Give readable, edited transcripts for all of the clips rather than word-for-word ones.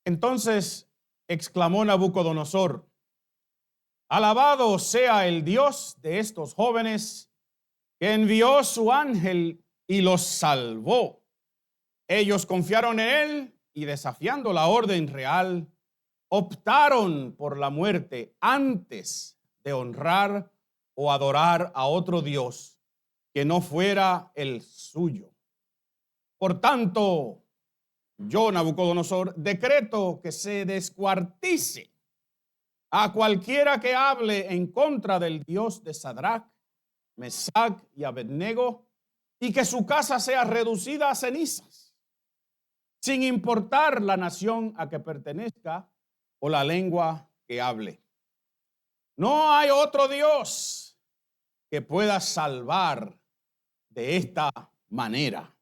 Entonces exclamó Nabucodonosor: alabado sea el Dios de estos jóvenes, que envió su ángel y los salvó. Ellos confiaron en él y, desafiando la orden real, optaron por la muerte antes de honrar o adorar a otro Dios que no fuera el suyo. Por tanto, yo, Nabucodonosor, decreto que se descuartice a cualquiera que hable en contra del Dios de Sadrach, Mesach y Abednego, y que su casa sea reducida a cenizas, sin importar la nación a que pertenezca o la lengua que hable. No hay otro Dios que pueda salvar de esta manera.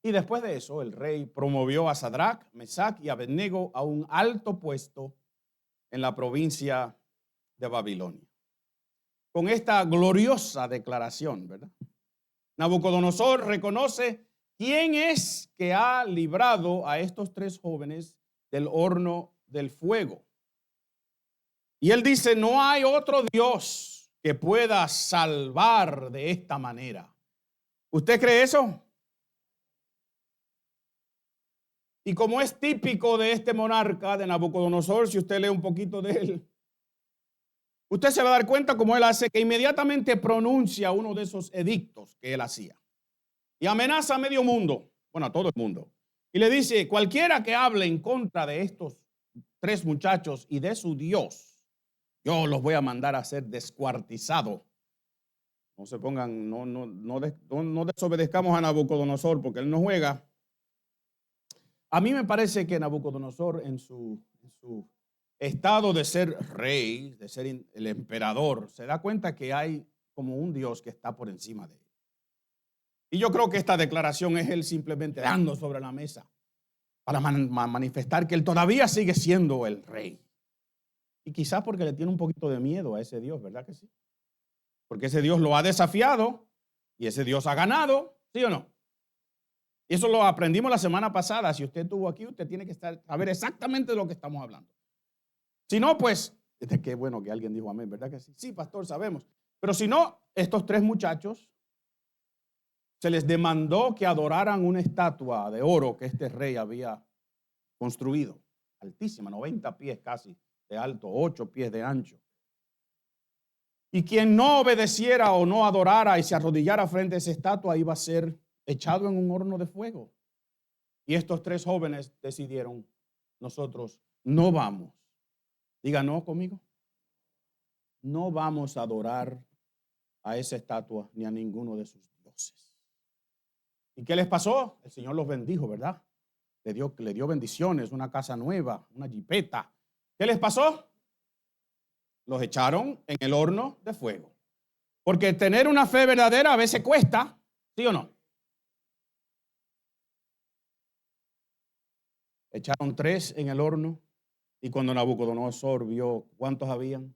Y después de eso, el rey promovió a Sadrach, Mesach y Abednego a un alto puesto en la provincia de Babilonia. Con esta gloriosa declaración, ¿verdad?, Nabucodonosor reconoce quién es que ha librado a estos tres jóvenes del horno del fuego. Y él dice: no hay otro Dios que pueda salvar de esta manera. ¿Usted cree eso? Y como es típico de este monarca, de Nabucodonosor, si usted lee un poquito de él, usted se va a dar cuenta cómo él hace, que inmediatamente pronuncia uno de esos edictos que él hacía y amenaza a medio mundo, bueno, a todo el mundo, y le dice: cualquiera que hable en contra de estos tres muchachos y de su Dios, yo los voy a mandar a ser descuartizados. No se pongan, no desobedezcamos a Nabucodonosor, porque él no juega. A mí me parece que Nabucodonosor, en su estado de ser rey, de ser el emperador, se da cuenta que hay como un Dios que está por encima de él. Y yo creo que esta declaración es él simplemente dando sobre la mesa para manifestar que él todavía sigue siendo el rey. Y quizás porque le tiene un poquito de miedo a ese Dios, ¿verdad que sí? Porque ese Dios lo ha desafiado y ese Dios ha ganado, ¿sí o no? Y eso lo aprendimos la semana pasada. Si usted estuvo aquí, usted tiene que saber exactamente de lo que estamos hablando. Si no, pues, qué bueno que alguien dijo amén, ¿verdad que sí? Sí, pastor, sabemos. Pero si no, estos tres muchachos se les demandó que adoraran una estatua de oro que este rey había construido, altísima, 90 pies casi de alto, 8 pies de ancho. Y quien no obedeciera o no adorara y se arrodillara frente a esa estatua iba a ser echado en un horno de fuego. Y estos tres jóvenes decidieron: nosotros no vamos. Diga no conmigo. No vamos a adorar a esa estatua ni a ninguno de sus dioses. ¿Y qué les pasó? El Señor los bendijo, ¿verdad? Le dio bendiciones, una casa nueva, una jipeta. ¿Qué les pasó? Los echaron en el horno de fuego. Porque tener una fe verdadera a veces cuesta, ¿sí o no? Echaron tres en el horno, y cuando Nabucodonosor vio cuántos habían,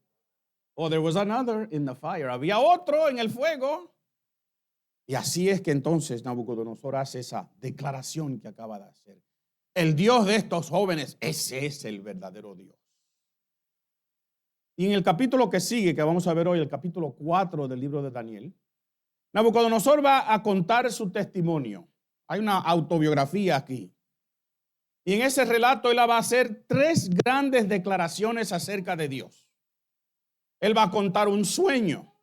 oh, there was another in the fire. Había otro en el fuego. Y así es que entonces Nabucodonosor hace esa declaración que acaba de hacer. El Dios de estos jóvenes, ese es el verdadero Dios. Y en el capítulo que sigue, que vamos a ver hoy, el capítulo 4 del libro de Daniel, Nabucodonosor va a contar su testimonio. Hay una autobiografía aquí. Y en ese relato él va a hacer tres grandes declaraciones acerca de Dios. Él va a contar un sueño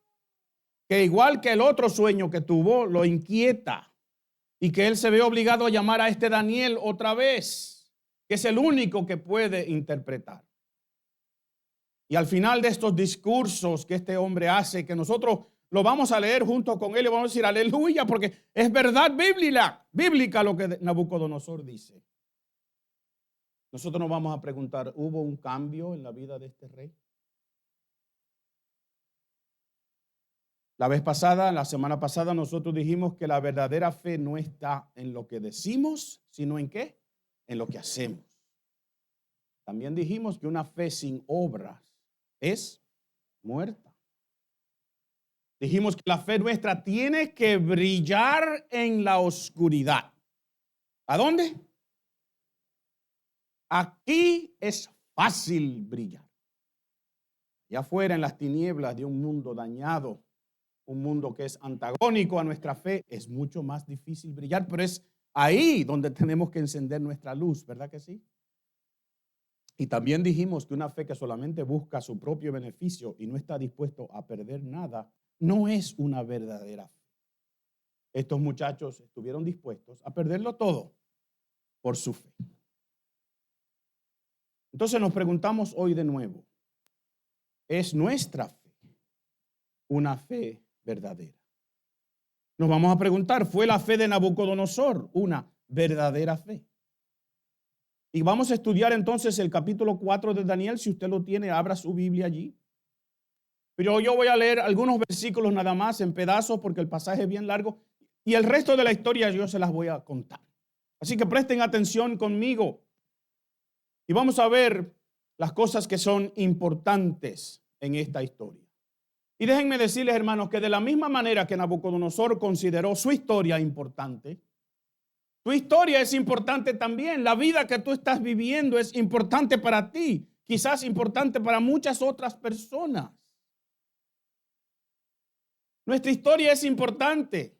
que, igual que el otro sueño que tuvo, lo inquieta, y que él se ve obligado a llamar a este Daniel otra vez, que es el único que puede interpretar. Y al final de estos discursos que este hombre hace, que nosotros lo vamos a leer junto con él y vamos a decir aleluya, porque es verdad bíblica lo que Nabucodonosor dice. Nosotros nos vamos a preguntar: ¿hubo un cambio en la vida de este rey? La semana pasada nosotros dijimos que la verdadera fe no está en lo que decimos, sino ¿en qué? En lo que hacemos. También dijimos que una fe sin obras es muerta. Dijimos que la fe nuestra tiene que brillar en la oscuridad. ¿A dónde? Aquí es fácil brillar. Y afuera en las tinieblas de un mundo dañado, un mundo que es antagónico a nuestra fe, es mucho más difícil brillar, pero es ahí donde tenemos que encender nuestra luz, ¿verdad que sí? Y también dijimos que una fe que solamente busca su propio beneficio y no está dispuesto a perder nada, no es una verdadera fe. Estos muchachos estuvieron dispuestos a perderlo todo por su fe. Entonces nos preguntamos hoy de nuevo, ¿es nuestra fe una fe verdadera? Nos vamos a preguntar, ¿fue la fe de Nabucodonosor una verdadera fe? Y vamos a estudiar entonces el capítulo 4 de Daniel. Si usted lo tiene, abra su Biblia allí. Pero yo voy a leer algunos versículos nada más en pedazos porque el pasaje es bien largo y el resto de la historia yo se las voy a contar. Así que presten atención conmigo y vamos a ver las cosas que son importantes en esta historia. Y déjenme decirles, hermanos, que de la misma manera que Nabucodonosor consideró su historia importante, tu historia es importante también. La vida que tú estás viviendo es importante para ti, quizás importante para muchas otras personas. Nuestra historia es importante.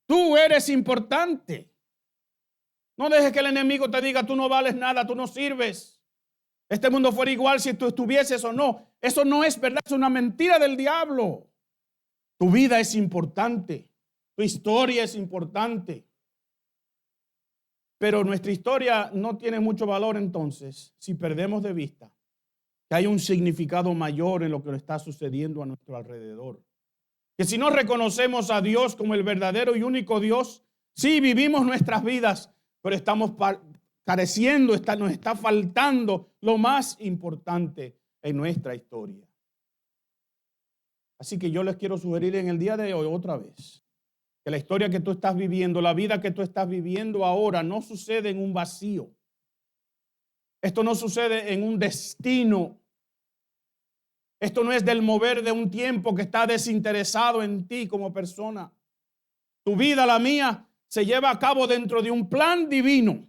Tú eres importante. No dejes que el enemigo te diga, tú no vales nada, tú no sirves. Este mundo fuera igual si tú estuvieses o no. Eso no es verdad, es una mentira del diablo. Tu vida es importante. Tu historia es importante. Pero nuestra historia no tiene mucho valor entonces si perdemos de vista que hay un significado mayor en lo que está sucediendo a nuestro alrededor. Que si no reconocemos a Dios como el verdadero y único Dios, sí vivimos nuestras vidas, pero estamos careciendo, nos está faltando lo más importante en nuestra historia. Así que yo les quiero sugerir en el día de hoy otra vez que la historia que tú estás viviendo, la vida que tú estás viviendo ahora no sucede en un vacío. Esto no sucede en un destino. Esto no es del mover de un tiempo que está desinteresado en ti como persona. Tu vida, la mía, se lleva a cabo dentro de un plan divino.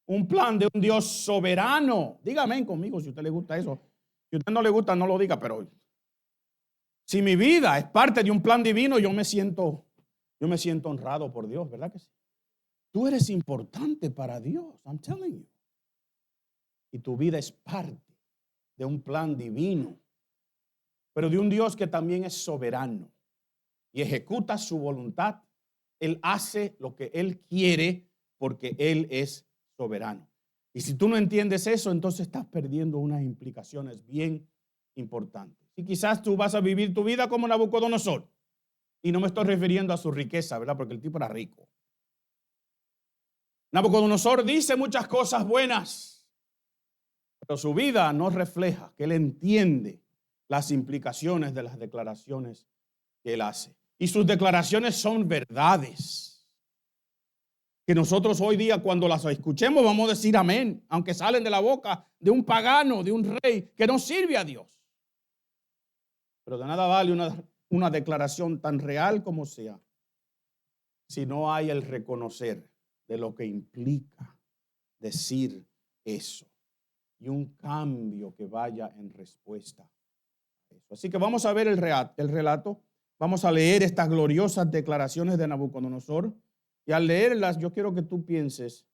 Un plan de un Dios soberano. Dígame conmigo si a usted le gusta eso. Si a usted no le gusta, no lo diga, pero si mi vida es parte de un plan divino, yo me siento honrado por Dios, ¿verdad que sí? Tú eres importante para Dios, I'm telling you. Y tu vida es parte de un plan divino, pero de un Dios que también es soberano y ejecuta su voluntad. Él hace lo que Él quiere porque Él es soberano. Y si tú no entiendes eso, entonces estás perdiendo unas implicaciones bien importantes. Y quizás tú vas a vivir tu vida como Nabucodonosor. Y no me estoy refiriendo a su riqueza, ¿verdad? Porque el tipo era rico. Nabucodonosor dice muchas cosas buenas, pero su vida no refleja que él entiende las implicaciones de las declaraciones que él hace. Y sus declaraciones son verdades que nosotros hoy día cuando las escuchemos vamos a decir amén, aunque salen de la boca de un pagano, de un rey que no sirve a Dios. Pero de nada vale una declaración tan real como sea si no hay el reconocer de lo que implica decir eso y un cambio que vaya en respuesta a eso. Así que vamos a ver el relato, vamos a leer estas gloriosas declaraciones de Nabucodonosor y al leerlas yo quiero que tú pienses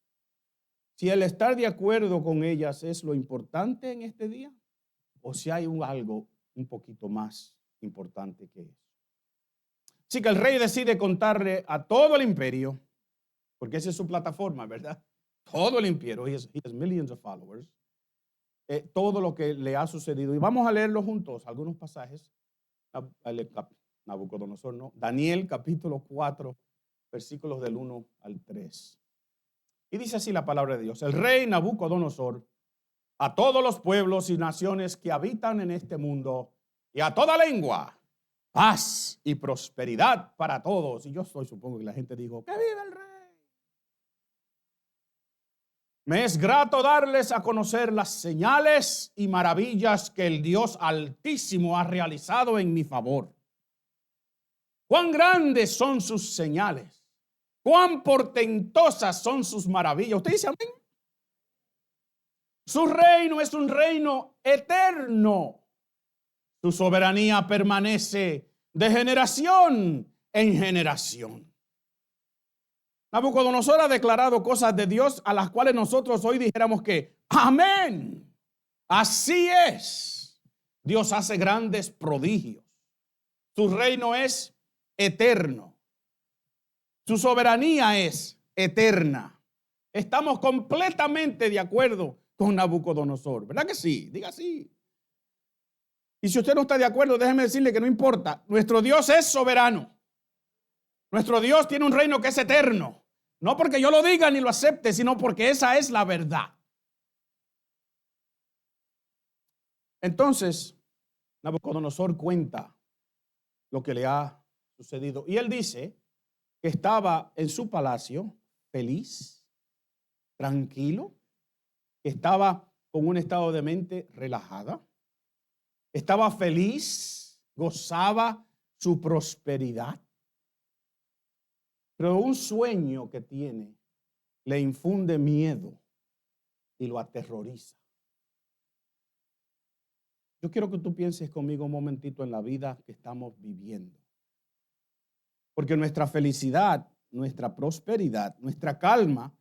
si el estar de acuerdo con ellas es lo importante en este día o si hay algo un poquito más importante que eso. Así que el rey decide contarle a todo el imperio, porque esa es su plataforma, ¿verdad? Todo el imperio, he has millions of followers, todo lo que le ha sucedido. Y vamos a leerlo juntos, algunos pasajes. Nabucodonosor, no. Daniel capítulo 4, versículos del 1 al 3. Y dice así la palabra de Dios. El rey Nabucodonosor, a todos los pueblos y naciones que habitan en este mundo y a toda lengua, paz y prosperidad para todos. Y yo supongo que la gente dijo, ¡que viva el rey! Me es grato darles a conocer las señales y maravillas que el Dios Altísimo ha realizado en mi favor. Cuán grandes son sus señales, cuán portentosas son sus maravillas. ¿Usted dice amén? Su reino es un reino eterno. Su soberanía permanece de generación en generación. Nabucodonosor ha declarado cosas de Dios a las cuales nosotros hoy dijéramos que amén. Así es. Dios hace grandes prodigios. Su reino es eterno. Su soberanía es eterna. Estamos completamente de acuerdo con Nabucodonosor. ¿Verdad que sí? Diga sí. Y si usted no está de acuerdo, déjeme decirle que no importa. Nuestro Dios es soberano. Nuestro Dios tiene un reino que es eterno. No porque yo lo diga ni lo acepte, sino porque esa es la verdad. Entonces, Nabucodonosor cuenta lo que le ha sucedido. Y él dice que estaba en su palacio feliz, tranquilo, que estaba con un estado de mente relajada, estaba feliz, gozaba su prosperidad. Pero un sueño que tiene le infunde miedo y lo aterroriza. Yo quiero que tú pienses conmigo un momentito en la vida que estamos viviendo. Porque nuestra felicidad, nuestra prosperidad, nuestra calma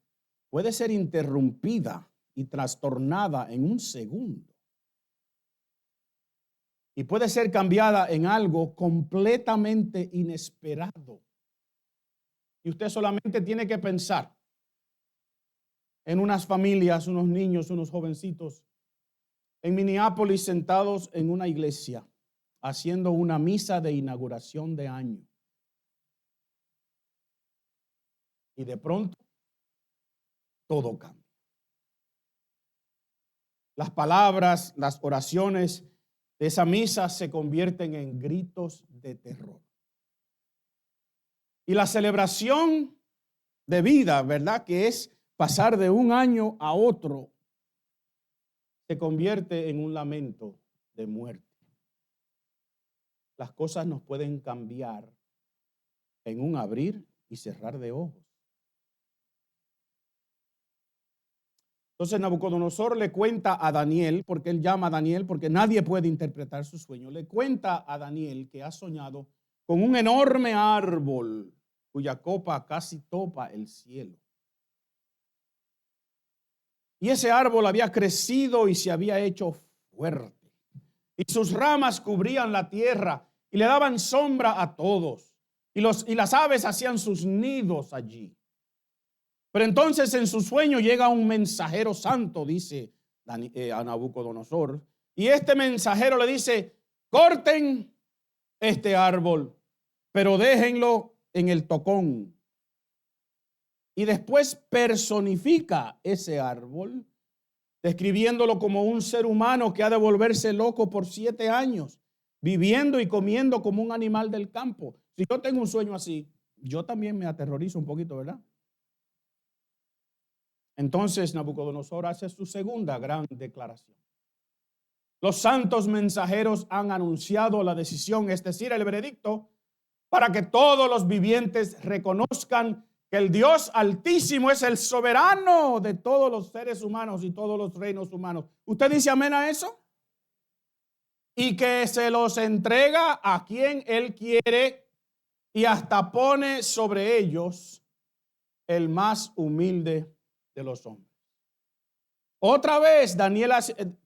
puede ser interrumpida y trastornada en un segundo. Y puede ser cambiada en algo completamente inesperado. Y usted solamente tiene que pensar en unas familias, unos niños, unos jovencitos en Minneapolis sentados en una iglesia haciendo una misa de inauguración de año. Y de pronto todo cambia. Las palabras, las oraciones de esa misa se convierten en gritos de terror. Y la celebración de vida, ¿verdad? Que es pasar de un año a otro, se convierte en un lamento de muerte. Las cosas nos pueden cambiar en un abrir y cerrar de ojos. Entonces Nabucodonosor le cuenta a Daniel, porque él llama a Daniel, porque nadie puede interpretar su sueño. Le cuenta a Daniel que ha soñado con un enorme árbol cuya copa casi topa el cielo. Y ese árbol había crecido y se había hecho fuerte. Y sus ramas cubrían la tierra y le daban sombra a todos. Y las aves hacían sus nidos allí. Pero entonces en su sueño llega un mensajero santo, dice a Nabucodonosor. Y este mensajero le dice, corten este árbol, pero déjenlo en el tocón. Y después personifica ese árbol, describiéndolo como un ser humano que ha de volverse loco por 7 años, viviendo y comiendo como un animal del campo. Si yo tengo un sueño así, yo también me aterrorizo un poquito, ¿verdad? Entonces Nabucodonosor hace su segunda gran declaración. Los santos mensajeros han anunciado la decisión, es decir, el veredicto, para que todos los vivientes reconozcan que el Dios Altísimo es el soberano de todos los seres humanos y todos los reinos humanos. ¿Usted dice amén a eso? Y que se los entrega a quien Él quiere y hasta pone sobre ellos el más humilde de los hombres. Otra vez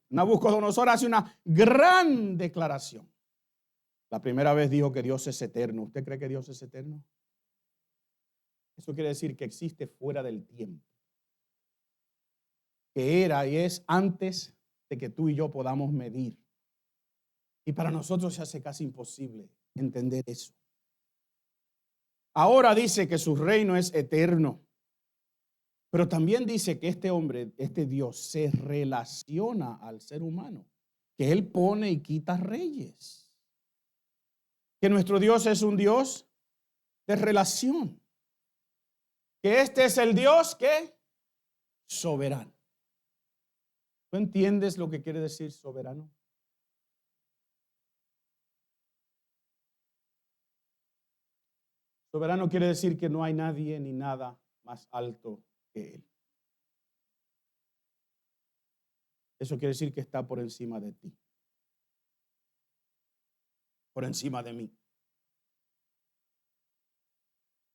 Nabucodonosor hace una gran declaración. La primera vez dijo que Dios es eterno. ¿Usted cree que Dios es eterno? Eso quiere decir que existe fuera del tiempo, que era y es antes de que tú y yo podamos medir. Y para nosotros se hace casi imposible entender eso. Ahora dice que su reino es eterno, pero también dice que este hombre, este Dios, se relaciona al ser humano, que Él pone y quita reyes, que nuestro Dios es un Dios de relación, que este es el Dios que soberano. ¿Tú entiendes lo que quiere decir soberano? Soberano quiere decir que no hay nadie ni nada más alto que Él. eso quiere decir que está por encima de ti, por encima de mí.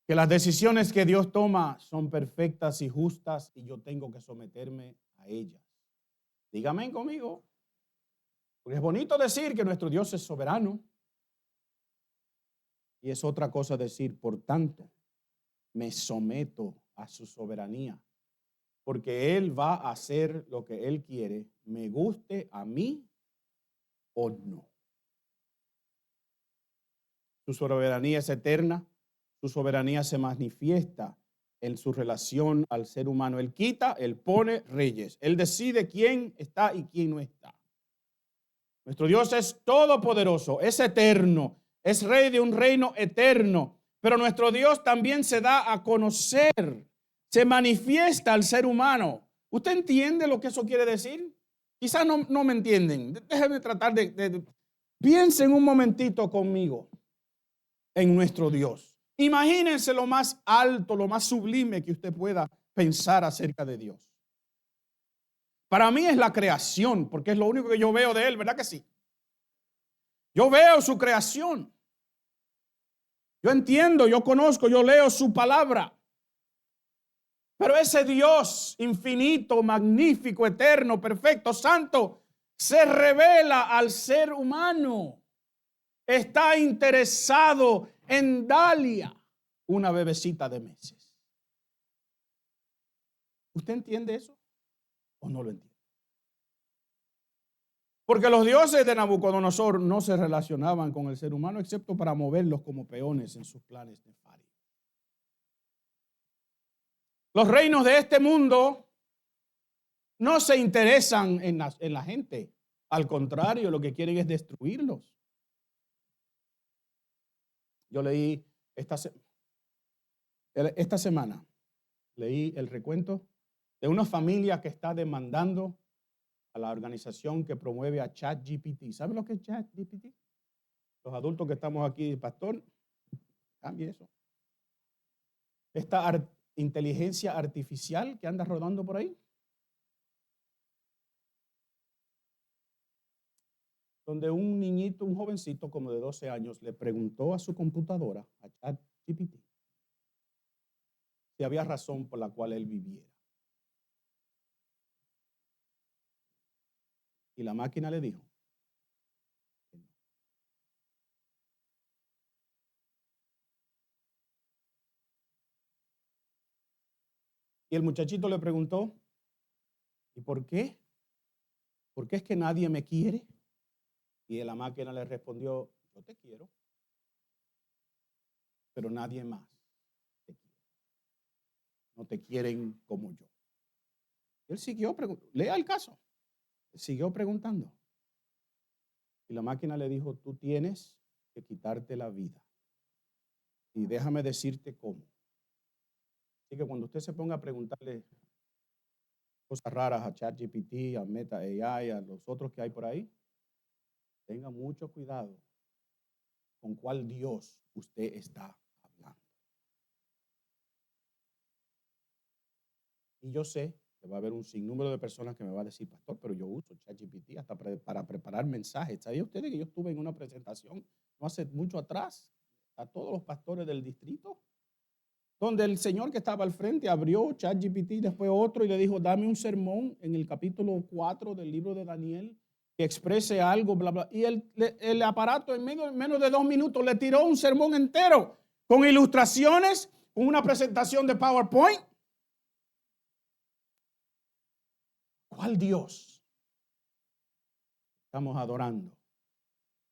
Que las decisiones que Dios toma son perfectas y justas y yo tengo que someterme a ellas. Dígame conmigo. Porque es bonito decir que nuestro Dios es soberano. Y es otra cosa decir, por tanto, me someto a su soberanía. Porque Él va a hacer lo que Él quiere, me guste a mí o no. Su soberanía es eterna. Su soberanía se manifiesta en su relación al ser humano. Él quita, Él pone reyes. Él decide quién está y quién no está. Nuestro Dios es todopoderoso, es eterno, es rey de un reino eterno. Pero nuestro Dios también se da a conocer, se manifiesta al ser humano. ¿Usted entiende lo que eso quiere decir? Quizás no me entienden. Déjenme tratar de piensen un momentito conmigo en nuestro Dios. Imagínense lo más alto, lo más sublime que usted pueda pensar acerca de Dios. Para mí es la creación, porque es lo único que yo veo de Él, ¿verdad que sí? Yo veo su creación. Yo entiendo, yo conozco, yo leo su palabra. Pero ese Dios infinito, magnífico, eterno, perfecto, santo, se revela al ser humano. Está interesado en Dalia, una bebecita de meses. ¿Usted entiende eso o no lo entiende? Porque los dioses de Nabucodonosor no se relacionaban con el ser humano excepto para moverlos como peones en sus planes nefarios. Los reinos de este mundo no se interesan en la gente. Al contrario, lo que quieren es destruirlos. Yo leí esta semana, leí el recuento de una familia que está demandando a la organización que promueve a ChatGPT. ¿Sabe lo que es ChatGPT? Los adultos que estamos aquí, pastor, cambie eso. Esta inteligencia artificial que anda rodando por ahí, donde un niñito, un jovencito como de 12 años, le preguntó a su computadora, a ChatGPT, si había razón por la cual él viviera. Y la máquina le dijo que no. Y el muchachito le preguntó, ¿y por qué? ¿Por qué es que nadie me quiere? Y la máquina le respondió, yo te quiero, pero nadie más te quiere. No te quieren como yo. Y él siguió preguntando, lea el caso. Él siguió preguntando. Y la máquina le dijo, tú tienes que quitarte la vida. Y déjame decirte cómo. Así que cuando usted se ponga a preguntarle cosas raras a ChatGPT, a Meta AI, a los otros que hay por ahí, tenga mucho cuidado con cuál Dios usted está hablando. Y yo sé que va a haber un sinnúmero de personas que me va a decir, pastor, pero yo uso ChatGPT hasta para preparar mensajes. ¿Sabía ustedes que yo estuve en una presentación no hace mucho atrás a todos los pastores del distrito? Donde el señor que estaba al frente abrió ChatGPT, después otro, y le dijo, dame un sermón en el capítulo 4 del libro de Daniel que exprese algo, bla, bla. Y el aparato en menos de 2 minutos le tiró un sermón entero con ilustraciones, con una presentación de PowerPoint. ¿Cuál Dios estamos adorando?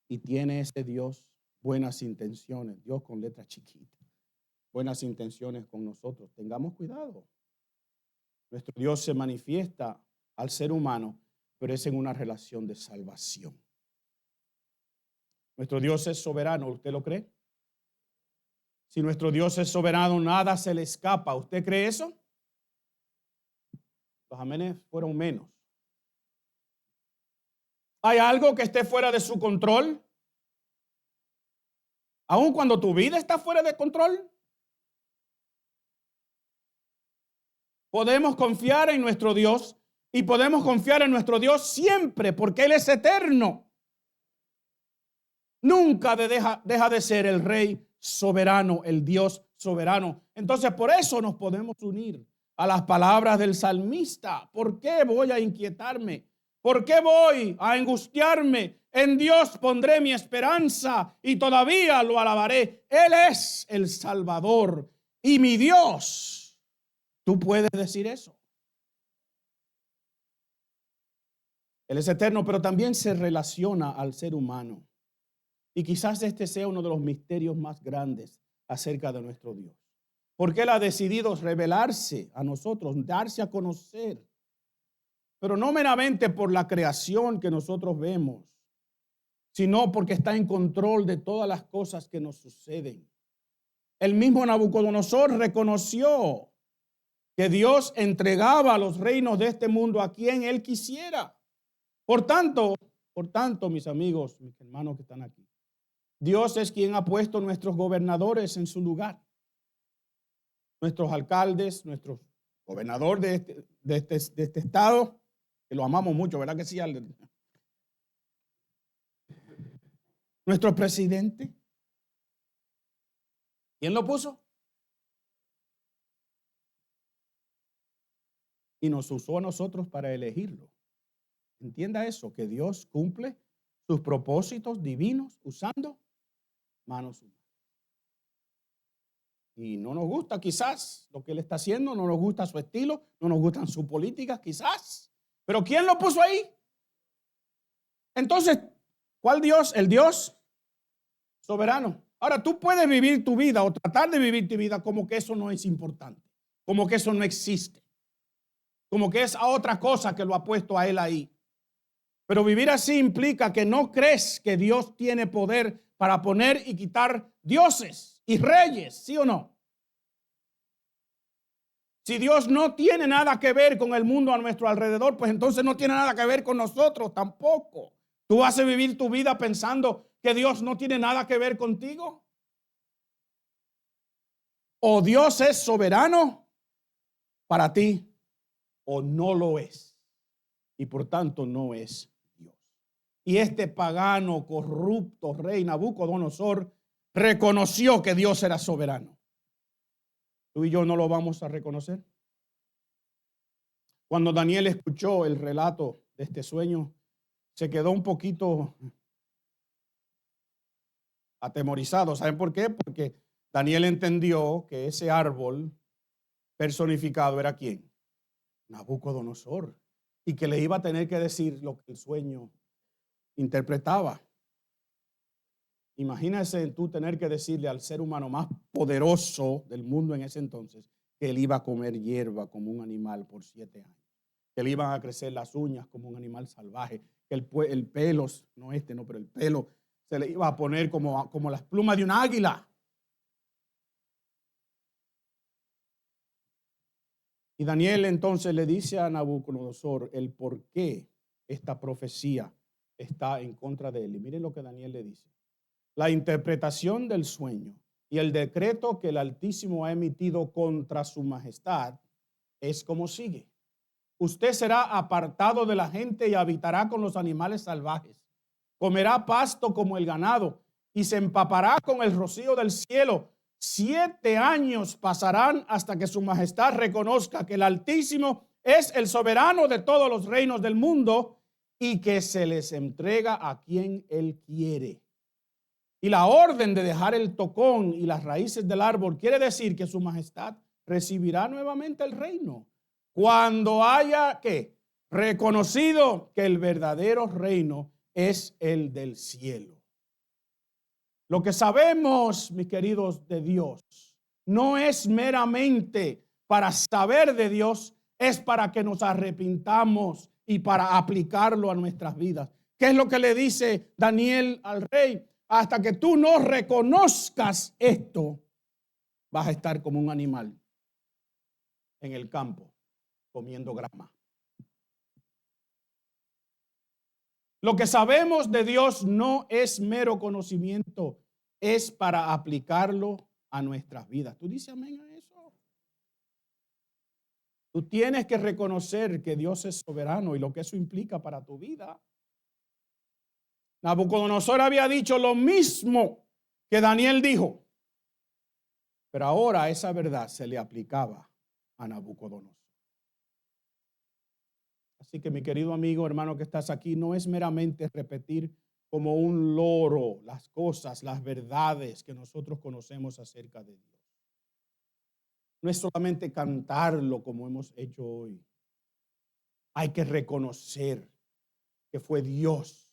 Y tiene ese Dios buenas intenciones, Dios con letra chiquita, buenas intenciones con nosotros. Tengamos cuidado. Nuestro Dios se manifiesta al ser humano, pero es en una relación de salvación. Nuestro Dios es soberano, ¿usted lo cree? Si nuestro Dios es soberano, nada se le escapa. ¿Usted cree eso? Los amenes fueron menos. ¿Hay algo que esté fuera de su control? Aun cuando tu vida está fuera de control, podemos confiar en nuestro Dios Y podemos confiar en nuestro Dios siempre porque Él es eterno. Nunca deja de ser el Rey soberano, el Dios soberano. Entonces, por eso nos podemos unir a las palabras del salmista. ¿Por qué voy a inquietarme? ¿Por qué voy a angustiarme? En Dios pondré mi esperanza y todavía lo alabaré. Él es el Salvador y mi Dios. ¿Tú puedes decir eso? Él es eterno, pero también se relaciona al ser humano. Y quizás este sea uno de los misterios más grandes acerca de nuestro Dios. Porque Él ha decidido revelarse a nosotros, darse a conocer. Pero no meramente por la creación que nosotros vemos, sino porque está en control de todas las cosas que nos suceden. El mismo Nabucodonosor reconoció que Dios entregaba los reinos de este mundo a quien Él quisiera. Por tanto, mis amigos, mis hermanos que están aquí, Dios es quien ha puesto nuestros gobernadores en su lugar. Nuestros alcaldes, nuestro gobernador de este estado, que lo amamos mucho, ¿verdad que sí? Nuestro presidente. ¿Quién lo puso? Y nos usó a nosotros para elegirlo. Entienda eso, que Dios cumple sus propósitos divinos usando manos humanas. Y no nos gusta quizás lo que Él está haciendo, no nos gusta su estilo, no nos gustan sus políticas quizás. Pero ¿quién lo puso ahí? Entonces, ¿cuál Dios? El Dios soberano. Ahora, tú puedes vivir tu vida o tratar de vivir tu vida como que eso no es importante, como que eso no existe, como que es a otra cosa que lo ha puesto a Él ahí. Pero vivir así implica que no crees que Dios tiene poder para poner y quitar dioses y reyes, ¿sí o no? Si Dios no tiene nada que ver con el mundo a nuestro alrededor, pues entonces no tiene nada que ver con nosotros tampoco. ¿Tú vas a vivir tu vida pensando que Dios no tiene nada que ver contigo? O Dios es soberano para ti o no lo es. Y por tanto no es Dios. Y este pagano, corrupto rey Nabucodonosor reconoció que Dios era soberano. ¿Tú y yo no lo vamos a reconocer? Cuando Daniel escuchó el relato de este sueño, se quedó un poquito atemorizado. ¿Saben por qué? Porque Daniel entendió que ese árbol personificado era ¿quién? Nabucodonosor. Y que le iba a tener que decir lo que el sueño interpretaba. Imagínese tú tener que decirle al ser humano más poderoso del mundo en ese entonces que él iba a comer hierba como un animal por 7 años. Que le iban a crecer las uñas como un animal salvaje. Que el pelo, pero el pelo se le iba a poner como las plumas de un águila. Y Daniel entonces le dice a Nabucodonosor el por qué esta profecía está en contra de él. Y miren lo que Daniel le dice. La interpretación del sueño y el decreto que el Altísimo ha emitido contra su majestad es como sigue. Usted será apartado de la gente y habitará con los animales salvajes. Comerá pasto como el ganado y se empapará con el rocío del cielo. 7 años pasarán hasta que su majestad reconozca que el Altísimo es el soberano de todos los reinos del mundo y que se les entrega a quien él quiere. Y la orden de dejar el tocón y las raíces del árbol quiere decir que su majestad recibirá nuevamente el reino cuando haya reconocido que el verdadero reino es el del cielo. Lo que sabemos, mis queridos, de Dios, no es meramente para saber de Dios, es para que nos arrepintamos y para aplicarlo a nuestras vidas. ¿Qué es lo que le dice Daniel al rey? Hasta que tú no reconozcas esto, vas a estar como un animal en el campo comiendo grama. Lo que sabemos de Dios no es mero conocimiento, es para aplicarlo a nuestras vidas. ¿Tú dices amén a eso? Tú tienes que reconocer que Dios es soberano y lo que eso implica para tu vida. Nabucodonosor había dicho lo mismo que Daniel dijo, pero ahora esa verdad se le aplicaba a Nabucodonosor. Así que mi querido amigo, hermano que estás aquí, no es meramente repetir como un loro las cosas, las verdades que nosotros conocemos acerca de Dios. No es solamente cantarlo como hemos hecho hoy. Hay que reconocer que fue Dios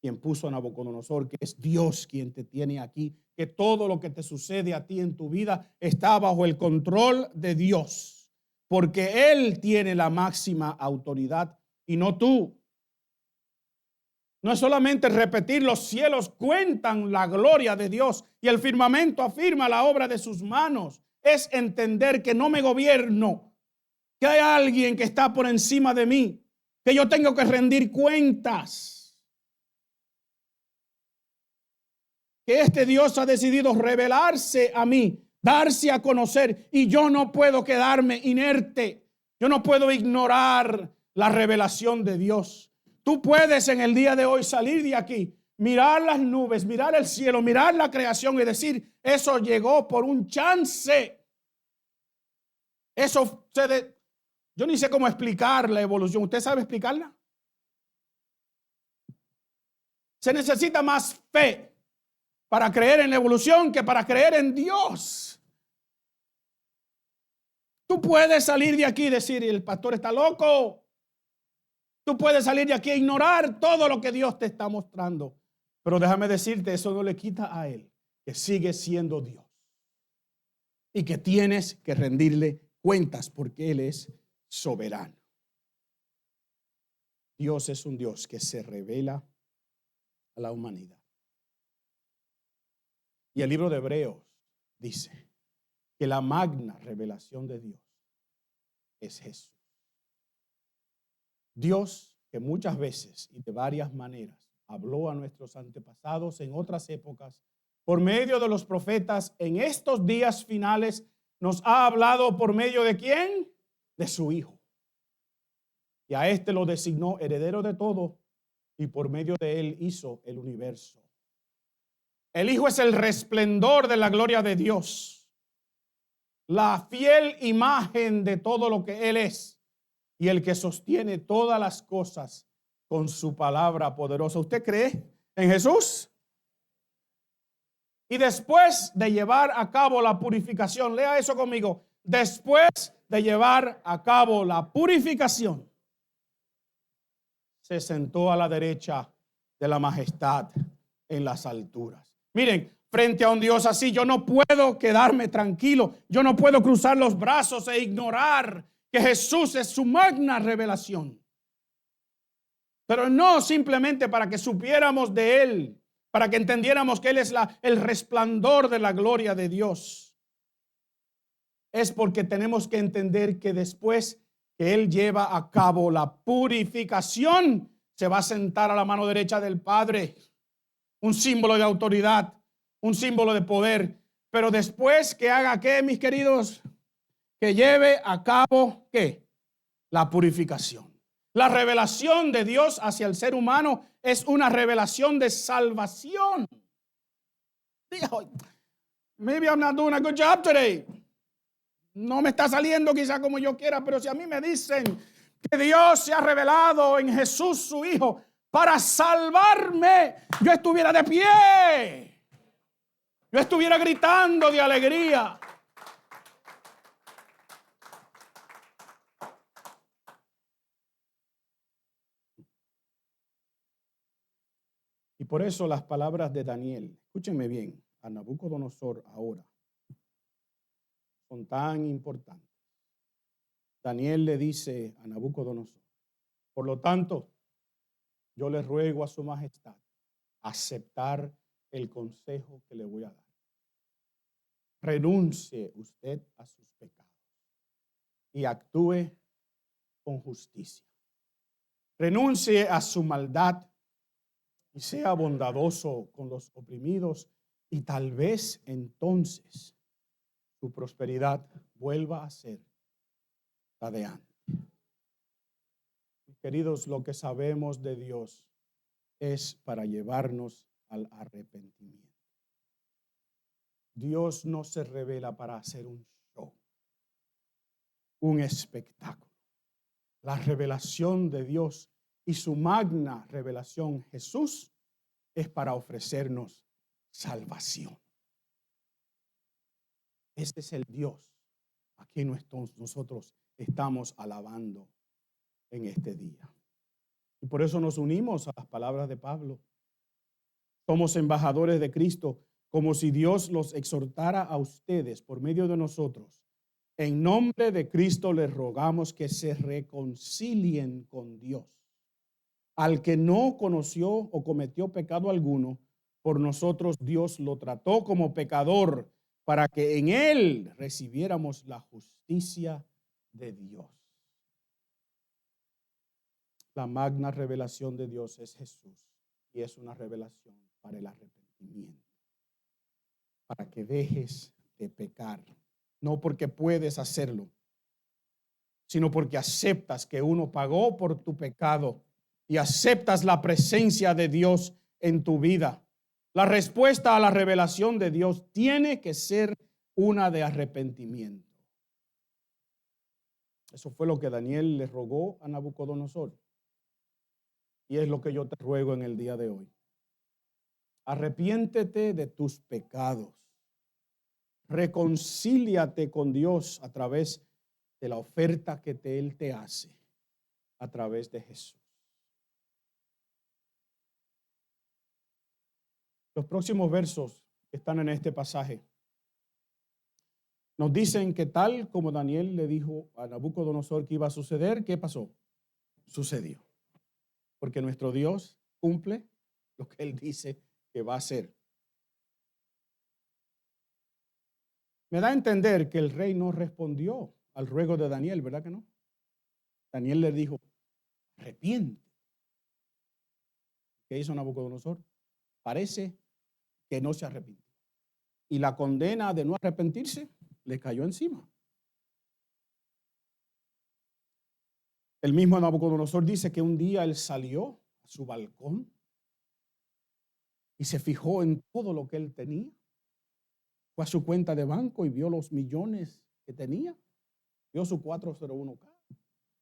quien puso a Nabucodonosor, que es Dios quien te tiene aquí, que todo lo que te sucede a ti en tu vida está bajo el control de Dios, porque Él tiene la máxima autoridad y no tú. No es solamente repetir, los cielos cuentan la gloria de Dios y el firmamento afirma la obra de sus manos. Es entender que no me gobierno, que hay alguien que está por encima de mí, que yo tengo que rendir cuentas. Que este Dios ha decidido revelarse a mí, darse a conocer, y yo no puedo quedarme inerte. Yo no puedo ignorar la revelación de Dios. Tú puedes en el día de hoy salir de aquí, mirar las nubes, mirar el cielo, mirar la creación y decir, eso llegó por un chance. Yo ni sé cómo explicar la evolución. ¿Usted sabe explicarla? Se necesita más fe para creer en la evolución que para creer en Dios. Tú puedes salir de aquí y decir, el pastor está loco. Tú puedes salir de aquí e ignorar todo lo que Dios te está mostrando. Pero déjame decirte, eso no le quita a Él que sigue siendo Dios. Y que tienes que rendirle cuentas porque Él es soberano. Dios es un Dios que se revela a la humanidad. Y el libro de Hebreos dice que la magna revelación de Dios es Jesús. Dios que muchas veces y de varias maneras habló a nuestros antepasados en otras épocas, por medio de los profetas, en estos días finales nos ha hablado por medio de ¿quién? De su Hijo. Y a este lo designó heredero de todo y por medio de él hizo el universo. El Hijo es el resplendor de la gloria de Dios, la fiel imagen de todo lo que Él es y el que sostiene todas las cosas con su palabra poderosa. ¿Usted cree en Jesús? Y después de llevar a cabo la purificación, lea eso conmigo, después de llevar a cabo la purificación, se sentó a la derecha de la majestad en las alturas. Miren, frente a un Dios así, yo no puedo quedarme tranquilo. Yo no puedo cruzar los brazos e ignorar que Jesús es su magna revelación. Pero no simplemente para que supiéramos de Él, para que entendiéramos que Él es el resplandor de la gloria de Dios. Es porque tenemos que entender que después que Él lleva a cabo la purificación, se va a sentar a la mano derecha del Padre. Un símbolo de autoridad, un símbolo de poder. Pero después que haga ¿qué, mis queridos? Que lleve a cabo ¿qué? La purificación. La revelación de Dios hacia el ser humano es una revelación de salvación. Maybe I'm not doing a good job today. No me está saliendo quizá como yo quiera, pero si a mí me dicen que Dios se ha revelado en Jesús su Hijo para salvarme, yo estuviera de pie. Yo estuviera gritando de alegría. Y por eso las palabras de Daniel, escúchenme bien, a Nabucodonosor ahora, son tan importantes. Daniel le dice a Nabucodonosor, por lo tanto, yo le ruego a su majestad aceptar el consejo que le voy a dar. Renuncie usted a sus pecados y actúe con justicia. Renuncie a su maldad y sea bondadoso con los oprimidos y tal vez entonces su prosperidad vuelva a ser la de antes. Queridos, lo que sabemos de Dios es para llevarnos al arrepentimiento. Dios no se revela para hacer un show, un espectáculo. La revelación de Dios y su magna revelación, Jesús, es para ofrecernos salvación. Este es el Dios a quien nosotros estamos alabando en este día. Y por eso nos unimos a las palabras de Pablo. Somos embajadores de Cristo, como si Dios los exhortara a ustedes por medio de nosotros. En nombre de Cristo les rogamos que se reconcilien con Dios. Al que no conoció o cometió pecado alguno, por nosotros Dios lo trató como pecador para que en él recibiéramos la justicia de Dios. La magna revelación de Dios es Jesús y es una revelación para el arrepentimiento, para que dejes de pecar, no porque puedes hacerlo, sino porque aceptas que uno pagó por tu pecado y aceptas la presencia de Dios en tu vida. La respuesta a la revelación de Dios tiene que ser una de arrepentimiento. Eso fue lo que Daniel le rogó a Nabucodonosor. Y es lo que yo te ruego en el día de hoy. Arrepiéntete de tus pecados. Reconcíliate con Dios a través de la oferta que Él te hace a través de Jesús. Los próximos versos que están en este pasaje nos dicen que tal como Daniel le dijo a Nabucodonosor que iba a suceder, ¿qué pasó? Sucedió. Porque nuestro Dios cumple lo que Él dice que va a hacer. Me da a entender que el rey no respondió al ruego de Daniel, ¿verdad que no? Daniel le dijo, arrepiente. ¿Qué hizo Nabucodonosor? Parece que no se arrepintió. Y la condena de no arrepentirse le cayó encima. El mismo Nabucodonosor dice que un día él salió a su balcón y se fijó en todo lo que él tenía. Fue a su cuenta de banco y vio los millones que tenía. Vio su 401k.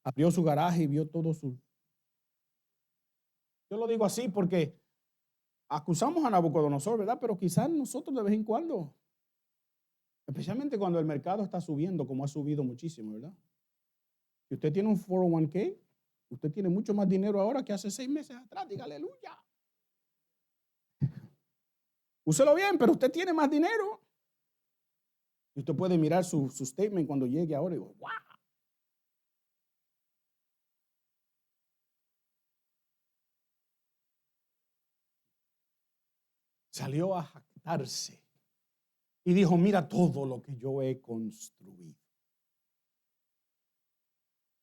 Abrió su garaje y vio todo su... Yo lo digo así porque acusamos a Nabucodonosor, ¿verdad? Pero quizás nosotros de vez en cuando, especialmente cuando el mercado está subiendo, como ha subido muchísimo, ¿verdad? Si usted tiene un 401k, usted tiene mucho más dinero ahora que hace 6 meses atrás. Diga aleluya. Úselo bien, pero usted tiene más dinero. Y usted puede mirar su statement cuando llegue ahora y digo, wow. Salió a jactarse y dijo, mira todo lo que yo he construido.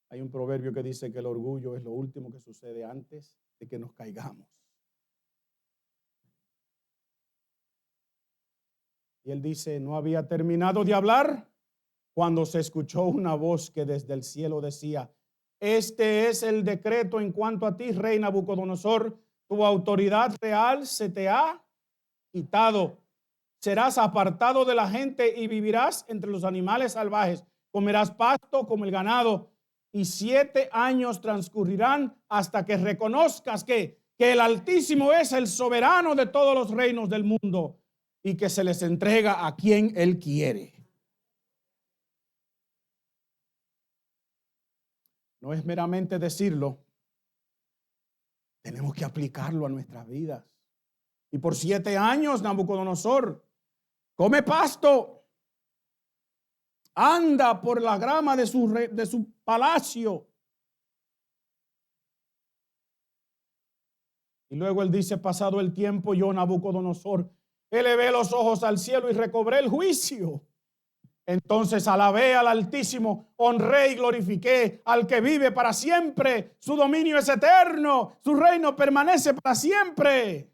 Hay un proverbio que dice que el orgullo es lo último que sucede antes de que nos caigamos. Y él dice, no había terminado de hablar cuando se escuchó una voz que desde el cielo decía, este es el decreto en cuanto a ti, rey Nabucodonosor, tu autoridad real se te ha quitado. Serás apartado de la gente y vivirás entre los animales salvajes. Comerás pasto como el ganado y 7 años transcurrirán hasta que reconozcas que el Altísimo es el soberano de todos los reinos del mundo y que se les entrega a quien Él quiere. No es meramente decirlo, tenemos que aplicarlo a nuestras vidas. Y por 7 años Nabucodonosor come pasto, anda por la grama de su palacio. Y luego él dice, pasado el tiempo, yo Nabucodonosor elevé los ojos al cielo y recobré el juicio. Entonces alabé al Altísimo, honré y glorifiqué al que vive para siempre. Su dominio es eterno, su reino permanece para siempre.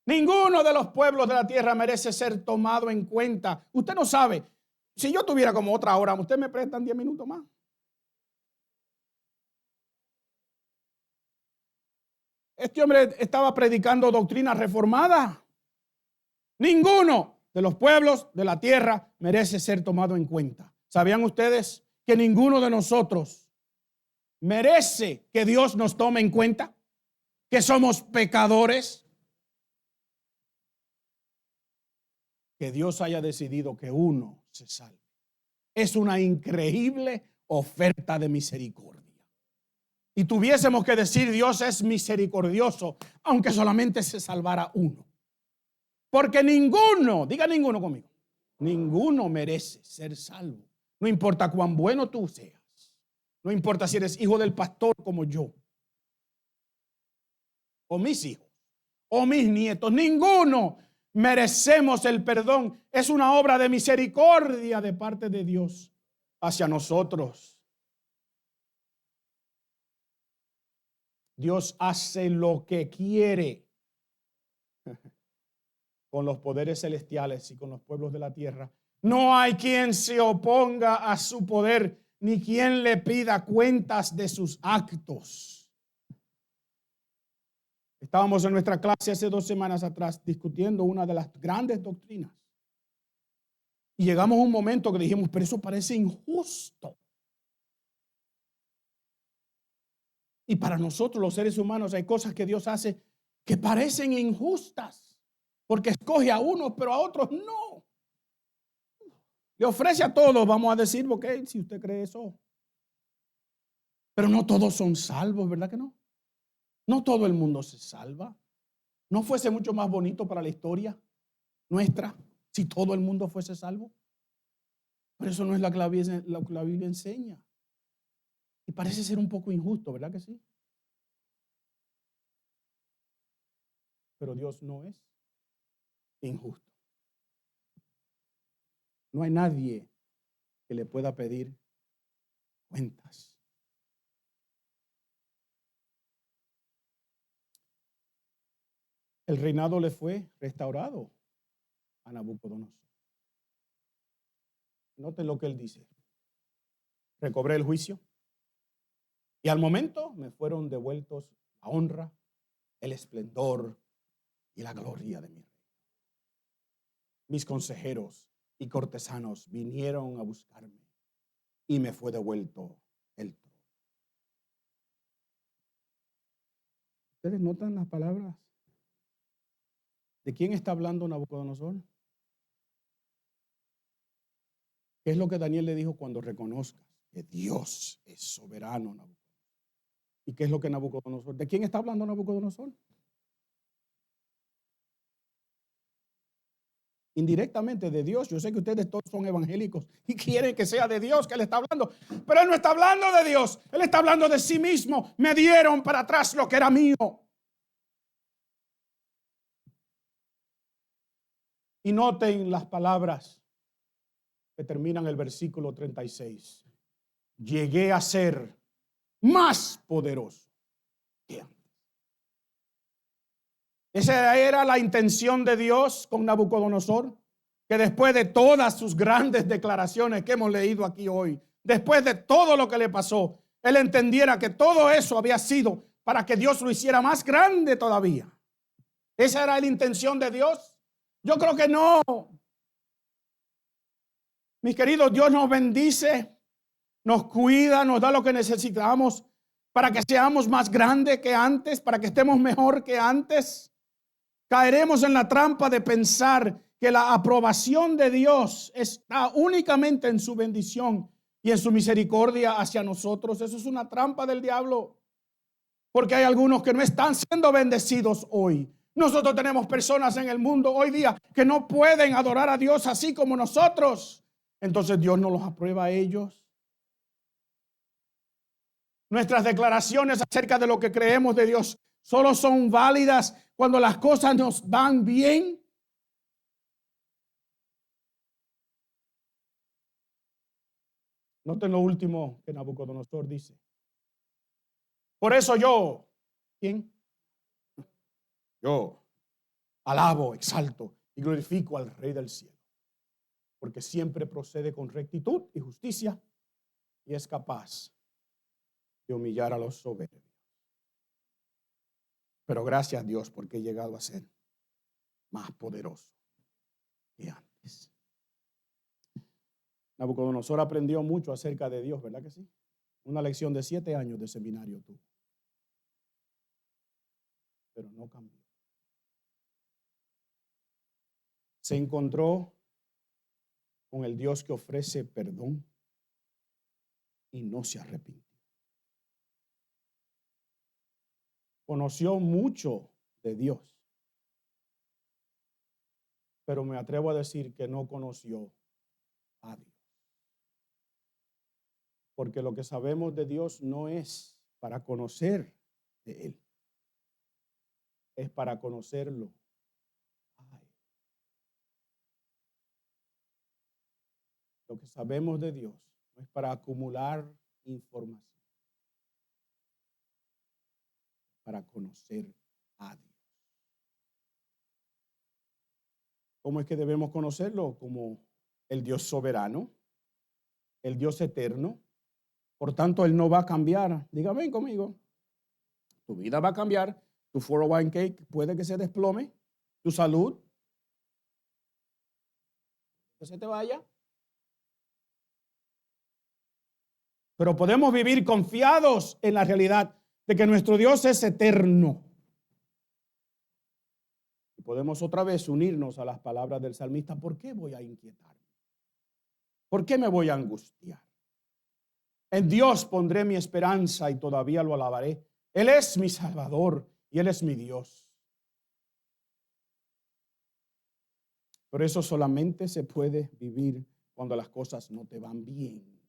Ninguno de los pueblos de la tierra merece ser tomado en cuenta. Usted no sabe, Si yo tuviera como otra hora, ¿usted me prestan 10 minutos más? Este hombre estaba predicando doctrina reformada. Ninguno de los pueblos de la tierra merece ser tomado en cuenta. ¿Sabían ustedes que ninguno de nosotros merece que Dios nos tome en cuenta? Que somos pecadores. Que Dios haya decidido que uno se salve es una increíble oferta de misericordia. Y tuviésemos que decir: Dios es misericordioso, aunque solamente se salvara uno. Porque ninguno, diga ninguno conmigo, ninguno merece ser salvo. No importa cuán bueno tú seas. No importa si eres hijo del pastor como yo, o mis hijos, o mis nietos. Ninguno merecemos el perdón. Es una obra de misericordia de parte de Dios hacia nosotros. Dios hace lo que quiere con los poderes celestiales y con los pueblos de la tierra. No hay quien se oponga a su poder, ni quien le pida cuentas de sus actos. Estábamos en nuestra clase hace 2 semanas atrás discutiendo una de las grandes doctrinas. Y llegamos a un momento que dijimos: pero eso parece injusto. Y para nosotros los seres humanos hay cosas que Dios hace que parecen injustas, porque escoge a unos pero a otros no. Le ofrece a todos, vamos a decir, ok, si usted cree eso. Pero no todos son salvos, ¿verdad que no? No todo el mundo se salva. ¿No fuese mucho más bonito para la historia nuestra si todo el mundo fuese salvo? Pero eso no es lo que la Biblia enseña. Y parece ser un poco injusto, ¿verdad que sí? Pero Dios no es injusto. No hay nadie que le pueda pedir cuentas. El reinado le fue restaurado a Nabucodonosor. Noten lo que él dice: recobré el juicio y al momento me fueron devueltos la honra, el esplendor y la gloria de mi rey. Mis consejeros y cortesanos vinieron a buscarme y me fue devuelto el trono. ¿Ustedes notan las palabras? ¿De quién está hablando Nabucodonosor? ¿Qué es lo que Daniel le dijo cuando reconozcas que Dios es soberano, Nabucodonosor? ¿Y qué es lo que Nabucodonosor? ¿De quién está hablando Nabucodonosor? Indirectamente de Dios. Yo sé que ustedes todos son evangélicos y quieren que sea de Dios que él está hablando, pero él no está hablando de Dios, él está hablando de sí mismo. Me dieron para atrás lo que era mío. Y noten las palabras que terminan el versículo 36. Llegué a ser más poderoso que antes. Esa era la intención de Dios con Nabucodonosor, que después de todas sus grandes declaraciones que hemos leído aquí hoy, después de todo lo que le pasó, él entendiera que todo eso había sido para que Dios lo hiciera más grande todavía. ¿Esa era la intención de Dios? Yo creo que no. Mis queridos, Dios nos bendice, nos cuida, nos da lo que necesitamos para que seamos más grandes que antes, para que estemos mejor que antes. Caeremos en la trampa de pensar que la aprobación de Dios está únicamente en su bendición y en su misericordia hacia nosotros. Eso es una trampa del diablo, porque hay algunos que no están siendo bendecidos hoy. Nosotros tenemos personas en el mundo hoy día que no pueden adorar a Dios así como nosotros. Entonces Dios no los aprueba a ellos. Nuestras declaraciones acerca de lo que creemos de Dios solo son válidas cuando las cosas nos van bien. Noten lo último que Nabucodonosor dice. Por eso yo, ¿quién? Yo alabo, exalto y glorifico al Rey del cielo. porque siempre procede con rectitud y justicia y es capaz de humillar a los soberbios. Pero gracias a Dios porque he llegado a ser más poderoso que antes. Nabucodonosor aprendió mucho acerca de Dios, ¿verdad que sí? Una lección de 7 años de seminario tuvo. Pero no cambió. Se encontró con el Dios que ofrece perdón y no se arrepintió. Conoció mucho de Dios, pero me atrevo a decir que no conoció a Dios. Porque lo que sabemos de Dios no es para conocer de Él, es para conocerlo a Él. Lo que sabemos de Dios no es para acumular información, para conocer a Dios. ¿Cómo es que debemos conocerlo? Como el Dios soberano, el Dios eterno. Por tanto, Él no va a cambiar. Dígame conmigo. Tu vida va a cambiar. Tu 401k puede que se desplome. Tu salud, que se te vaya. Pero podemos vivir confiados en la realidad de que nuestro Dios es eterno. Y podemos otra vez unirnos a las palabras del salmista. ¿Por qué voy a inquietarme? ¿Por qué me voy a angustiar? En Dios pondré mi esperanza y todavía lo alabaré. Él es mi Salvador y Él es mi Dios. Pero eso solamente se puede vivir cuando las cosas no te van bien.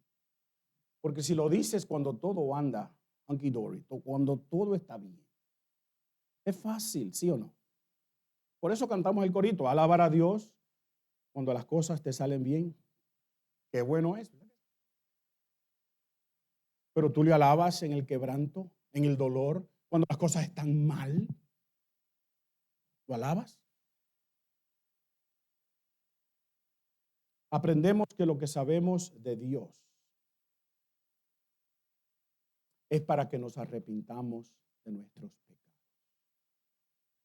Porque si lo dices cuando todo anda hunky dory, cuando todo está bien, es fácil, ¿sí o no? Por eso cantamos el corito, alabar a Dios cuando las cosas te salen bien. Qué bueno es. Pero tú le alabas en el quebranto, en el dolor, cuando las cosas están mal. ¿Lo alabas? Aprendemos que lo que sabemos de Dios es para que nos arrepintamos de nuestros pecados.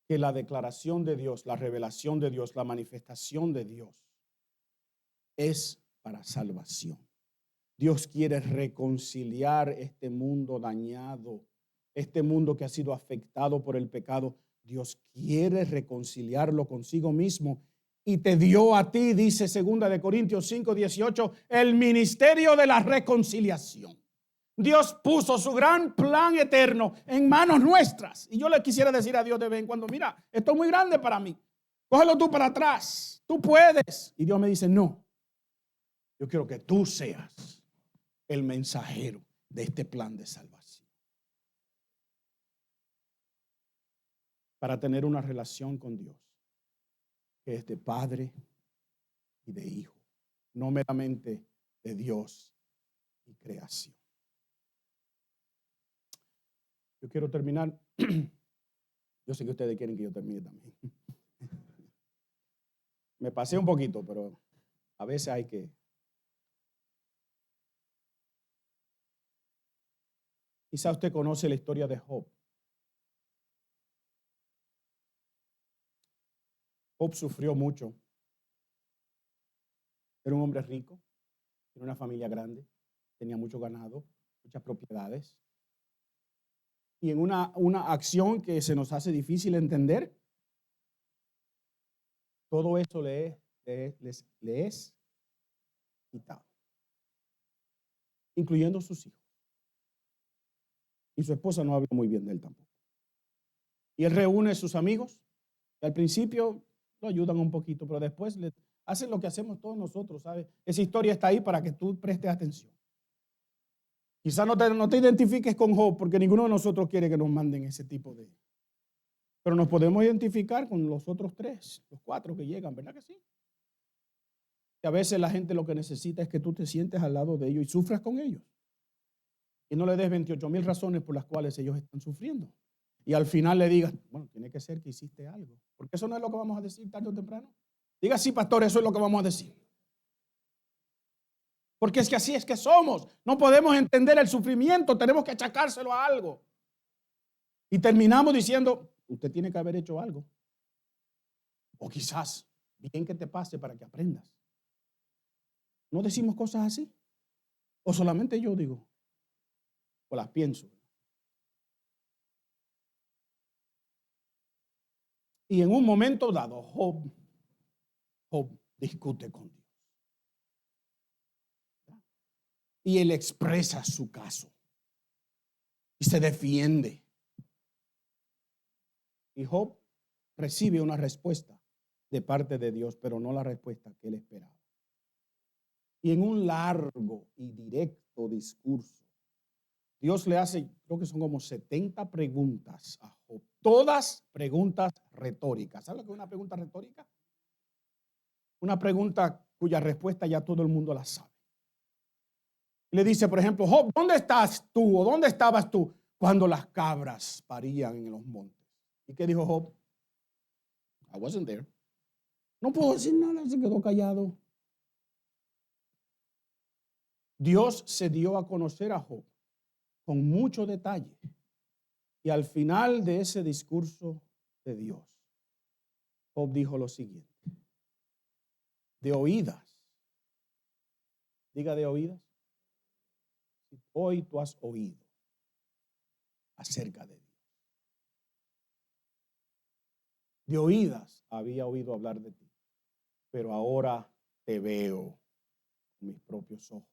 Que la declaración de Dios, la revelación de Dios, la manifestación de Dios es para salvación. Dios quiere reconciliar este mundo dañado, este mundo que ha sido afectado por el pecado. Dios quiere reconciliarlo consigo mismo y te dio a ti, dice 2 Corintios 5:18, el ministerio de la reconciliación. Dios puso su gran plan eterno en manos nuestras. Y yo le quisiera decir a Dios de vez en cuando, mira, esto es muy grande para mí. Cógelo tú para atrás. Tú puedes. Y Dios me dice, no. Yo quiero que tú seas el mensajero de este plan de salvación. Para tener una relación con Dios, que es de padre y de hijo. No meramente de Dios y creación. Yo quiero terminar. Yo sé que ustedes quieren que yo termine también. Me pasé un poquito, pero a veces hay que. Quizá usted conoce la historia de Job. Job sufrió mucho. Era un hombre rico, tenía una familia grande, tenía mucho ganado, muchas propiedades. Y en una acción que se nos hace difícil entender, todo eso le es quitado, incluyendo sus hijos. Y su esposa no habla muy bien de él tampoco. Y él reúne a sus amigos, que al principio lo ayudan un poquito, pero después le hacen lo que hacemos todos nosotros, ¿sabes? Esa historia está ahí para que tú prestes atención. Quizás no te identifiques con Job, porque ninguno de nosotros quiere que nos manden ese tipo de. Pero nos podemos identificar con los otros 3, los 4 que llegan, ¿verdad que sí? Que a veces la gente lo que necesita es que tú te sientes al lado de ellos y sufras con ellos. Y no le des 28,000 razones por las cuales ellos están sufriendo. Y al final le digas, bueno, tiene que ser que hiciste algo. Porque eso no es lo que vamos a decir tarde o temprano. Diga, sí, pastor, eso es lo que vamos a decir. Porque es que así es que somos. No podemos entender el sufrimiento, tenemos que achacárselo a algo. Y terminamos diciendo, usted tiene que haber hecho algo. O quizás, bien que te pase para que aprendas. ¿No decimos cosas así? ¿O solamente yo digo? ¿O las pienso? Y en un momento dado, Job discute con Dios. Y él expresa su caso. Y se defiende. Y Job recibe una respuesta de parte de Dios, pero no la respuesta que él esperaba. Y en un largo y directo discurso, Dios le hace, creo que son como 70 preguntas a Job. Todas preguntas retóricas. ¿Sabe lo que es una pregunta retórica? Una pregunta cuya respuesta ya todo el mundo la sabe. Le dice, por ejemplo, Job, ¿dónde estás tú o dónde estabas tú cuando las cabras parían en los montes? ¿Y qué dijo Job? I wasn't there. No puedo decir nada, se quedó callado. Dios se dio a conocer a Job con mucho detalle. Y al final de ese discurso de Dios, Job dijo lo siguiente: de oídas, diga de oídas, hoy tú has oído acerca de Dios. De oídas había oído hablar de ti, pero ahora te veo con mis propios ojos.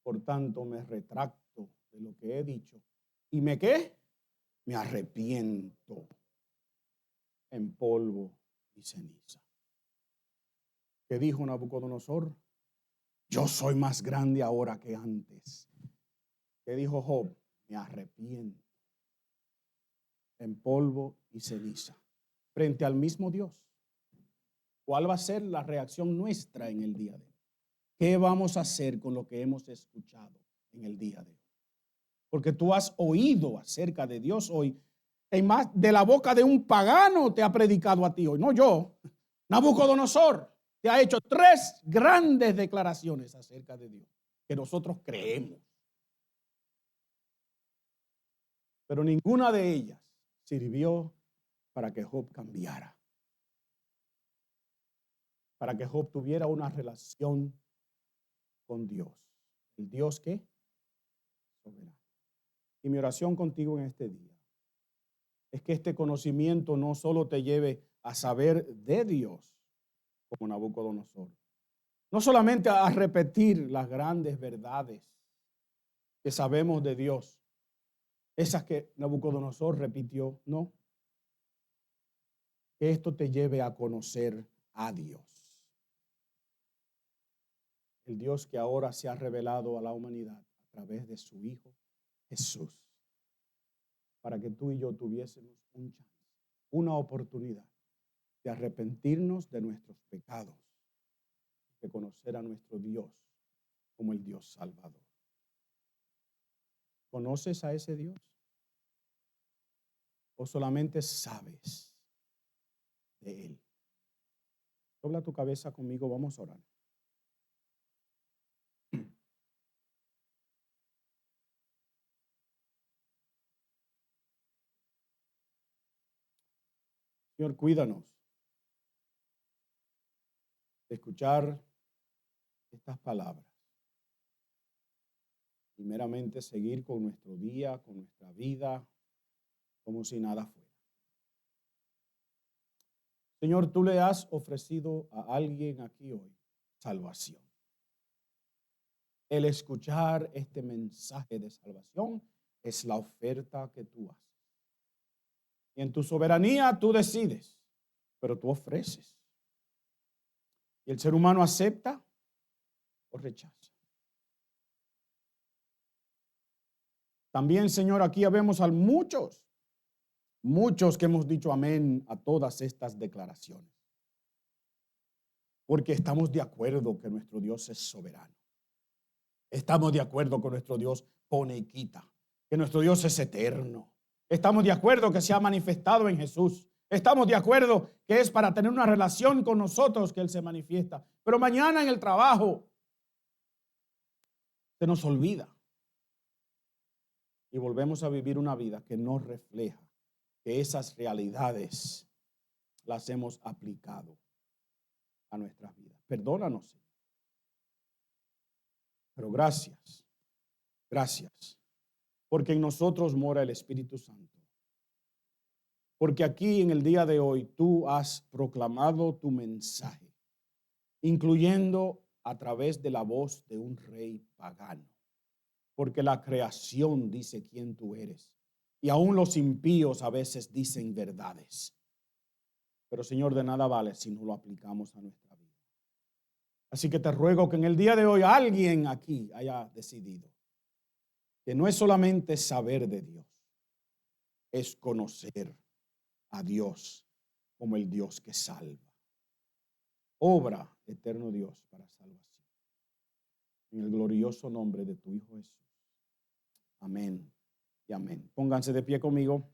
Por tanto, me retracto de lo que he dicho. ¿Y me qué? Me arrepiento en polvo y ceniza. ¿Qué dijo Nabucodonosor? Yo soy más grande ahora que antes. ¿Qué dijo Job? Me arrepiento en polvo y ceniza. Frente al mismo Dios. ¿Cuál va a ser la reacción nuestra en el día de hoy? ¿Qué vamos a hacer con lo que hemos escuchado en el día de hoy? Porque tú has oído acerca de Dios hoy. En más, de la boca de un pagano te ha predicado a ti hoy, no yo. Nabucodonosor te ha hecho 3 grandes declaraciones acerca de Dios que nosotros creemos. Pero ninguna de ellas sirvió para que Job cambiara. Para que Job tuviera una relación con Dios. El Dios que soberano. Y mi oración contigo en este día es que este conocimiento no solo te lleve a saber de Dios como Nabucodonosor, no solamente a repetir las grandes verdades que sabemos de Dios, esas que Nabucodonosor repitió, no, que esto te lleve a conocer a Dios, el Dios que ahora se ha revelado a la humanidad a través de su Hijo Jesús, para que tú y yo tuviésemos un chance, una oportunidad de arrepentirnos de nuestros pecados, de conocer a nuestro Dios como el Dios Salvador. ¿Conoces a ese Dios? ¿O solamente sabes de Él? Dobla tu cabeza conmigo, vamos a orar. Señor, cuídanos de escuchar estas palabras y meramente seguir con nuestro día, con nuestra vida, como si nada fuera. Señor, tú le has ofrecido a alguien aquí hoy salvación. El escuchar este mensaje de salvación es la oferta que tú haces. Y en tu soberanía tú decides, pero tú ofreces. Y el ser humano acepta o rechaza. También, Señor, aquí vemos a muchos que hemos dicho amén a todas estas declaraciones. Porque estamos de acuerdo que nuestro Dios es soberano. Estamos de acuerdo que nuestro Dios pone y quita. Que nuestro Dios es eterno. Estamos de acuerdo que se ha manifestado en Jesús. Estamos de acuerdo que es para tener una relación con nosotros que Él se manifiesta. Pero mañana en el trabajo, Se nos olvida. Y volvemos a vivir una vida que no refleja que esas realidades las hemos aplicado a nuestras vidas. Perdónanos, Señor. Pero gracias, gracias, porque en nosotros mora el Espíritu Santo. Porque aquí en el día de hoy tú has proclamado tu mensaje, incluyendo a través de la voz de un rey pagano. Porque la creación dice quién tú eres. Y aún los impíos a veces dicen verdades. Pero Señor, de nada vale si no lo aplicamos a nuestra vida. Así que te ruego que en el día de hoy alguien aquí haya decidido que no es solamente saber de Dios, es conocer a Dios como el Dios que salva. Obra, eterno Dios, para salvación. En el glorioso nombre de tu Hijo Jesús. Amén y amén. Pónganse de pie conmigo.